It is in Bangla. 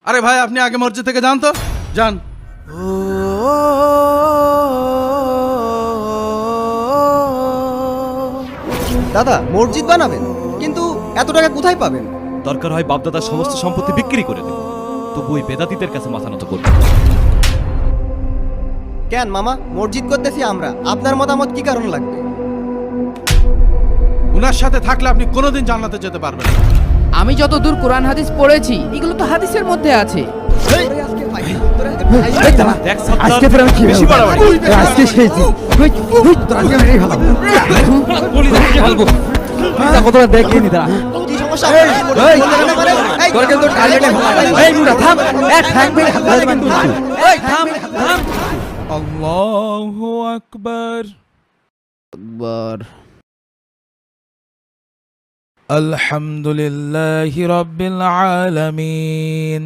আরে ভাই আপনি আগে মসজিদ থেকে যান তো, যান। দাদা মসজিদ বানাবেন, কিন্তু এত টাকা কোথায় পাবেন? দরকার হয় বাপদাদার সমস্ত সম্পত্তি বিক্রি করে দেব, তবু ওই বেদাতীদের কাছে মাথা নত করব। কেন মামা, মসজিদ করতেছি আমরা, আপনার মতামত কি কারণ লাগবে? উনার সাথে থাকলে আপনি কোনোদিন জান্নাতে যেতে পারবেন না। আমি যতদূর কোরআন হাদিস পড়েছি এগুলো তো হাদিসের মধ্যে আছে। দেখ সাত্তার, আজকে ফের আমি কি বেশি বাড়াবাড়ি। আজকে সেই দিন তোর আজকে মেরেই ফেলাবো বলি দেখে ফেলবো। কতটা দেখিয়ে নি তারা কি সমস্যা? তোর কিন্তু টার্গেটে এই মুড়া থাম, এক ঠ্যাং মেরে হাত কিন্তু এই থাম থাম। আল্লাহু আকবার। আলহামদুলিল্লাহি রাব্বিল আলামিন।